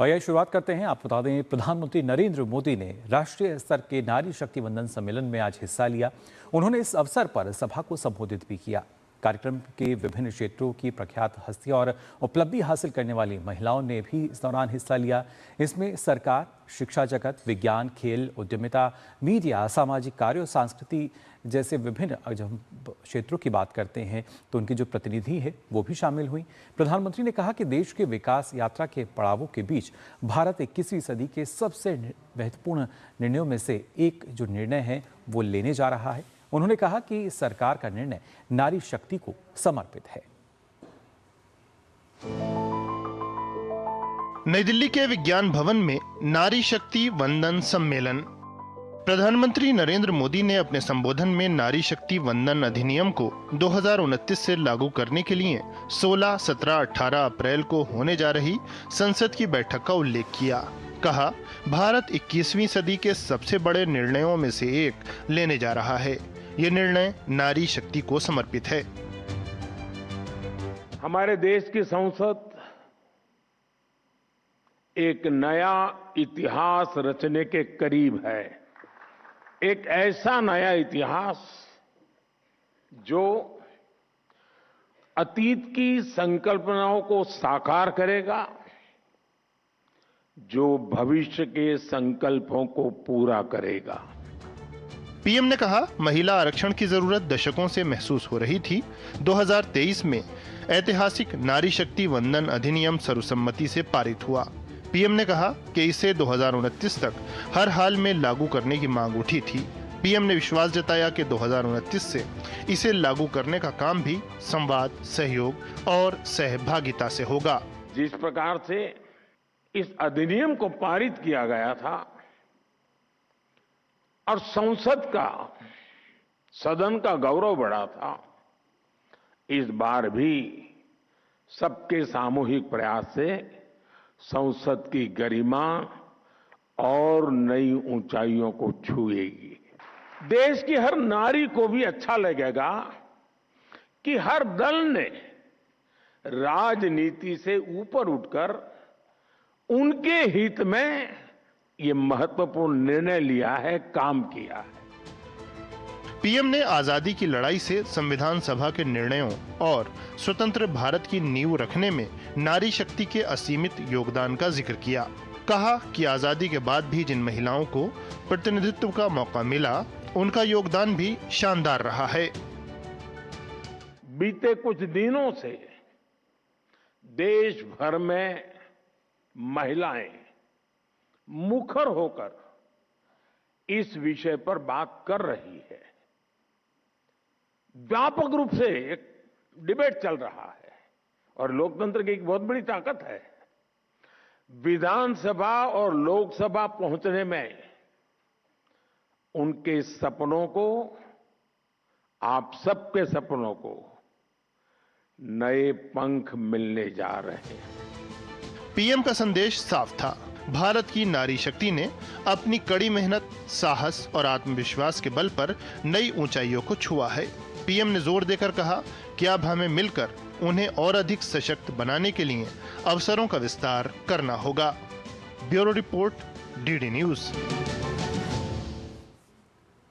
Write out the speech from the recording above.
और यह शुरुआत करते हैं। आप बता दें, प्रधानमंत्री नरेंद्र मोदी ने राष्ट्रीय स्तर के नारी शक्ति वंदन सम्मेलन में आज हिस्सा लिया। उन्होंने इस अवसर पर सभा को संबोधित भी किया। कार्यक्रम के विभिन्न क्षेत्रों की प्रख्यात हस्तियां और उपलब्धि हासिल करने वाली महिलाओं ने भी इस दौरान हिस्सा लिया। इसमें सरकार, शिक्षा जगत, विज्ञान, खेल, उद्यमिता, मीडिया, सामाजिक कार्य और संस्कृति जैसे विभिन्न जब क्षेत्रों की बात करते हैं तो उनकी जो प्रतिनिधि है वो भी शामिल हुई। प्रधानमंत्री ने कहा कि देश के विकास यात्रा के पड़ावों के बीच भारत 21वीं सदी के सबसे महत्वपूर्ण निर्णयों में से एक जो निर्णय है वो लेने जा रहा है। उन्होंने कहा कि सरकार का निर्णय नारी शक्ति को समर्पित है। नई दिल्ली के विज्ञान भवन में नारी शक्ति वंदन सम्मेलन। प्रधानमंत्री नरेंद्र मोदी ने अपने संबोधन में नारी शक्ति वंदन अधिनियम को 2029 से लागू करने के लिए 16, 17, 18 अप्रैल को होने जा रही संसद की बैठक का उल्लेख किया। कहा, भारत 21वीं सदी के सबसे बड़े निर्णयों में से एक लेने जा रहा है। ये निर्णय नारी शक्ति को समर्पित है। हमारे देश की संसद एक नया इतिहास रचने के करीब है। एक ऐसा नया इतिहास जो अतीत की संकल्पनाओं को साकार करेगा, जो भविष्य के संकल्पों को पूरा करेगा। पीएम ने कहा, महिला आरक्षण की जरूरत दशकों से महसूस हो रही थी। 2023 में ऐतिहासिक नारी शक्ति वंदन अधिनियम सर्वसम्मति से पारित हुआ। पीएम ने कहा कि इसे 2029 तक हर हाल में लागू करने की मांग उठी थी। पीएम ने विश्वास जताया कि 2029 से इसे लागू करने का काम भी संवाद, सहयोग और सहभागिता से होगा। जिस प्रकार से इस अधिनियम को पारित किया गया था और संसद का, सदन का गौरव बढ़ा था, इस बार भी सबके सामूहिक प्रयास से संसद की गरिमा और नई ऊंचाइयों को छुएगी। देश की हर नारी को भी अच्छा लगेगा कि हर दल ने राजनीति से ऊपर उठकर उनके हित में ये महत्वपूर्ण निर्णय लिया है, काम किया है। पीएम ने आजादी की लड़ाई से संविधान सभा के निर्णयों और स्वतंत्र भारत की नींव रखने में नारी शक्ति के असीमित योगदान का जिक्र किया। कहा कि आजादी के बाद भी जिन महिलाओं को प्रतिनिधित्व का मौका मिला, उनका योगदान भी शानदार रहा है। बीते कुछ दिनों से देश भर में महिलाएं मुखर होकर इस विषय पर बात कर रही है। व्यापक रूप से एक डिबेट चल रहा है और लोकतंत्र की एक बहुत बड़ी ताकत है। विधानसभा और लोकसभा पहुंचने में उनके सपनों को, आप सबके सपनों को नए पंख मिलने जा रहे हैं। पीएम का संदेश साफ था। भारत की नारी शक्ति ने अपनी कड़ी मेहनत, साहस और आत्मविश्वास के बल पर नई ऊंचाइयों को छुआ है। पीएम ने जोर देकर कहा कि अब हमें मिलकर उन्हें और अधिक सशक्त बनाने के लिए अवसरों का विस्तार करना होगा। Bureau report, DD news.